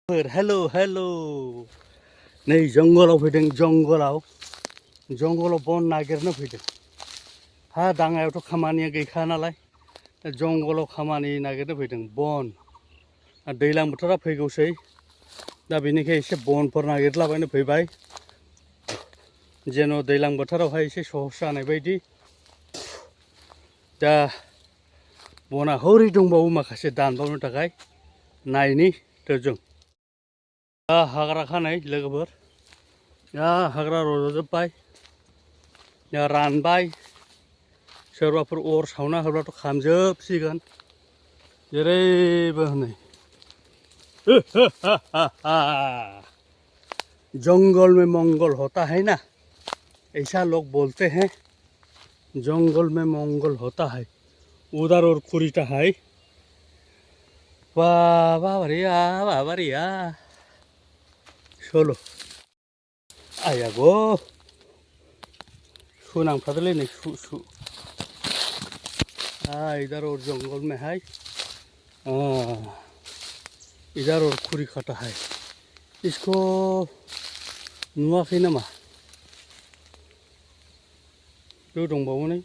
hello hello नै जंगलाव फैदों जंगलाव बन नागिरनो फैदों हा दाङायावथ' खामानिया गैखा नालाय जंगलाव खामानि नागिरनो फैदों बन दैज्लां बोथोरा फैगौसै दा बेनिखाय एसे बनफोर नागिरलाबायनो फैबाय जेन' दैज्लां बोथोरावहाय एसे सहस जानाय बायदि दा बना हरै दंबावो माखासे दानबावनो थाखाय नायनि जों हाग्रा खानाय लोगोफोर हाग्रा रज'जोब्बाय रानबाय सोरबाफोर अर सावना होब्लाथ' खामजोबसिगोन जेरैबो हनै जंगल में मंगल होता है ना ऐसा लोग बोलते हैं जंगल में मंगल होता है उधर और खुरीटा है बाबरिया सोलो आया गो सुनांफादोलै नै सु इधर और जंगल में है इधर और खुरी खाता है इसको नुवाखै नामा बे दंबावो नै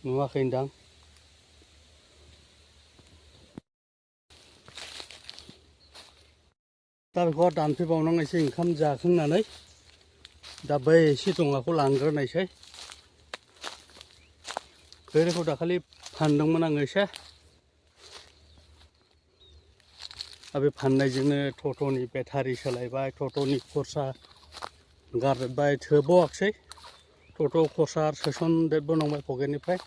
नुवाखै दां दा बेखौ दानफैबावनांगोनसै ओंखाम जाखांनानै दा बै एसे दंगाखौ लांग्रोनायसै गोरैखौ दाखालि फानदोंमोन आङो एसे बे फाननायजोंनो टट'नि बेटारि सोलायबाय टट'नि खरसा गारबाय थोबावाखसै टट' खरसा सोसनदेरबोनांबाय पकेटनिफ्राय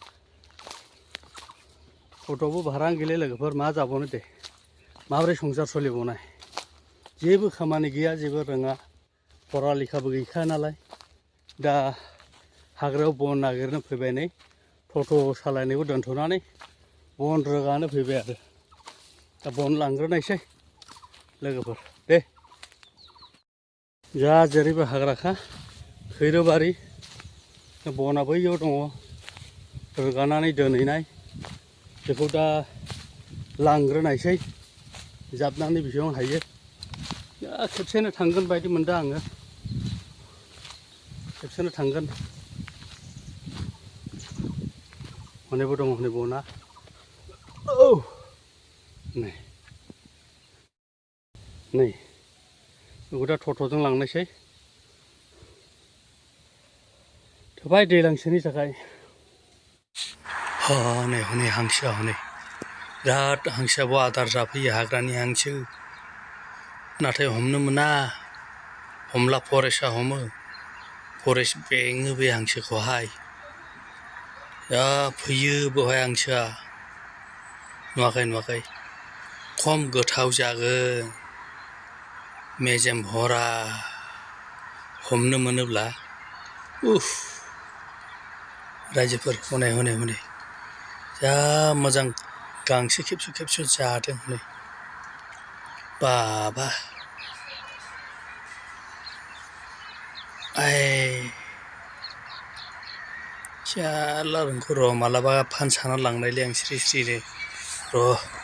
टट'बो भारायानो गैला लोगोफोर मा जाबावनो दे माबोरै संसार सोलिबावनाय जेबो खामानि गैया जेबो रोङा फरा लेखाबो गैखाया नालाय दा हाग्रायाव बन नागिरनो फैबाय नै टट' सालायनायखौ दोनथ'नानै बन रोगानो फैबाय आरो दा बन लांग्रोनायसै लोगोफोर दे जा जेरैबो हाग्राखा खैरोबारि बना बैयाव दङ रोगानानै दोनहैनाय बेखौ दा लांग्रोनायसै जाबनानै बेसेबां हायो खेबसेनो थांगोन बायदि मोनदों आङो खेबसेनो थांगोन हनैबो दङ हनै बना नै बेखौ दा टट'जों लांनायसै थोबाय दैज्लांसेनि थाखाय हनै हनै हांसोआ हनै बिराद हांसोआबो आदार जाफैयो हाग्रानि हांसो नाथाय हमनो मोना हमला फरेस्टआ हमो फरेस्ट बेङो बे हांसोखौहाय जा फैयो बेवहाय हांसोआ नुवाखै खम गोथाव जागोन मेजेम भरा हमनो मोनोब्ला रायजोफोर हनै जा मोजां गांसो खेबस' जादों हनै बाबा जारला रोंखौ र' मालाबा फानसाना लांनायलै आं स्रि स्रिनो र'